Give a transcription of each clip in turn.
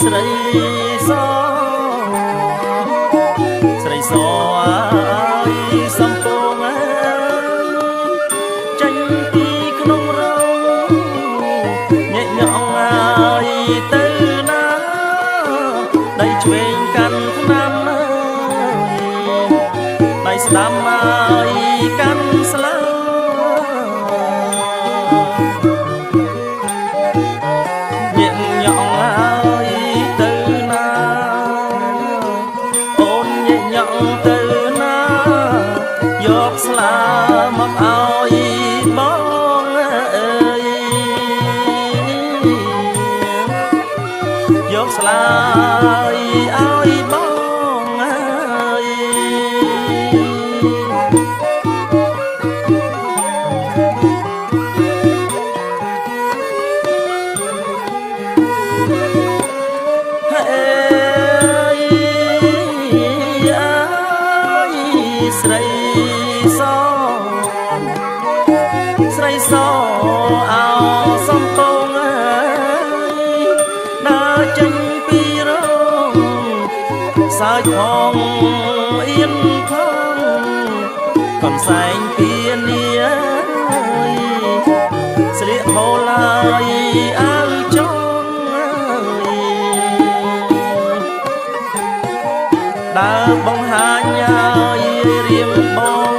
ស្រីសស្រីសអើយសំពងចាញ់ពីក្នុងរោងញែកញក់អើយទៅណាដៃឆ្វេងកាន់ថ្នាំដៃស្ដាំអើយកាន់ស្លាយកស្លាមកឲ្យបងអើយយកស្លាឲ្យបងអើយស្រីសស្រីសអោសំពងអើយដើរចេញពីរោងសើចផងអៀនផងកំសែងពីនីស្លៀកហូលហើយអើចងដើរបង្ហាញហើយរៀមបង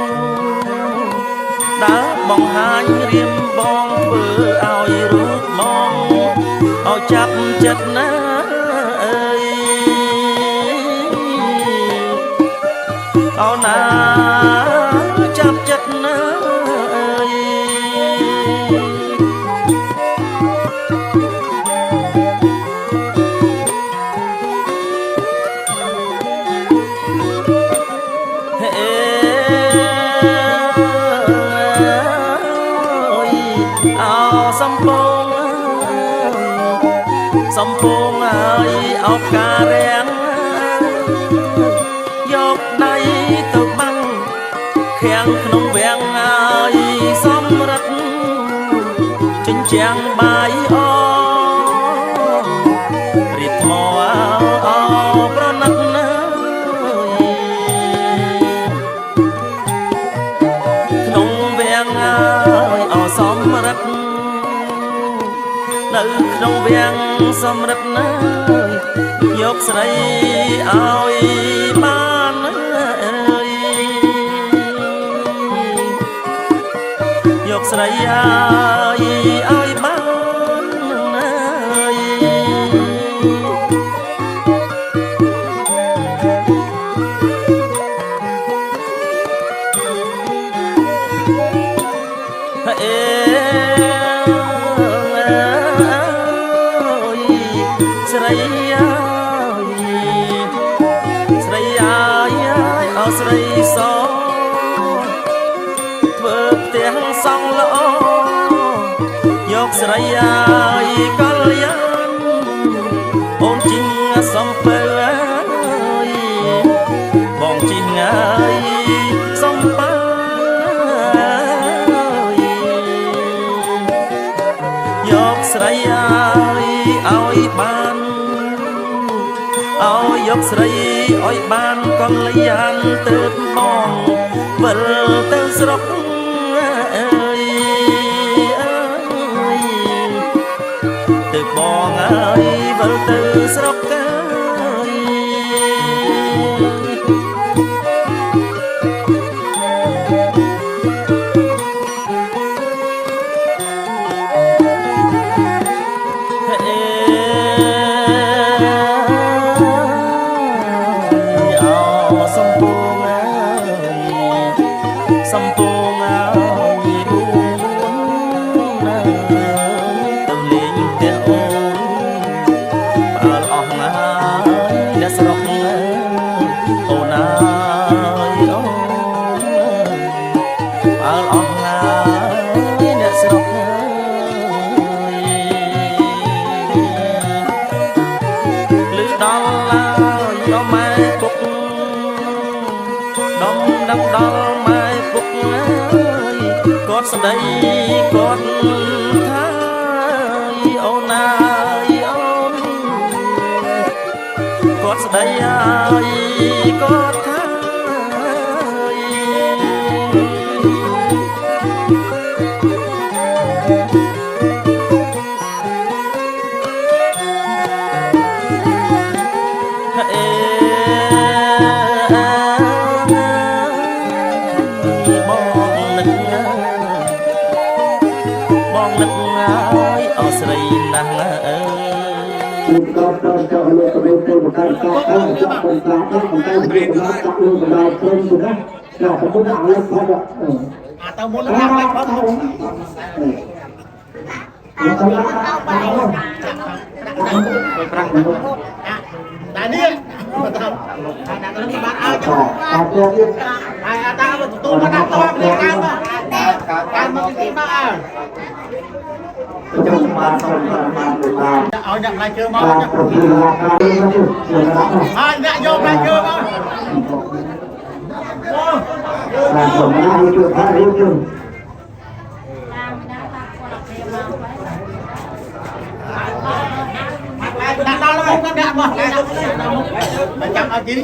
ដើរបង្ហាញរៀមបងធ្វើឲ្យរូបបងឲ្យចាប់ចិត្តណាអើយអូនណាចាប់ចិត្តណាអើយសំពងសំពងហើយអោបការរាំងយកដៃទៅបាំងខាំងក្នុងវាំងហើយសំរិទ្ធចិញ្ចាំងបាយអរៀបថ្មអោប្រណិតណាក្នុងវាំងហើយអសំរិទ្ធនៅក្នុងវាំងសំរិទ្ធណាយកស្រីឲ្យបានអើយយកស្រីឲ្យបានអើយស្រីស្រីអើស្រីសធ្វើផ្ទះសង់ល្អយកស្រីកលយានអូនជីងសំពើបងជីងសំពើយកស្រីឲ្យបានឲ្យយកស្រីឲ្យបានកលយានទៅបងវិលទៅស្រុកអើយទៅបងអើយវិលទៅស្រុកអើយសំពងអើយរួនណាទៅលេងផ្ទះអូនផ្អើលអស់ណាអ្នកស្រុកអូនណាអូនផ្អើលអស់ណាអ្នកស្រុកលឺដល់ហើយអម៉ែពុកដំដឹងដល់គាត់ស្ដីគាត់ថាអូនណាអូន គាត់ស្ដីហើយគាត់ថាបងនឹកហើយអស្រីណាស់អើយក៏ដល់ចោលលោកទៅទៅបកកើតកាត់ទៅចាក់បំផ្លាញទៅបំទៅចាក់លើបណ្ដោយព្រមទៅណាដល់ទៅមុនដាក់លើផុតទៅមុនដាក់លើផុតទៅប្រាំតែនេះមកទៅដាក់ទៅបានឲ្យទៅអត់ទៅហើយអាតាទទួលមកដាក់តបលេខាតាមមកទីមកអើចាំបានសុំបានឲ្យដាក់ផ្លែជើមកហើយអ្នកយកផ្លែជើមកបានសុំបានជួយថារៀបជើដាក់ដល់មកដាក់មកចាំឲ្យទី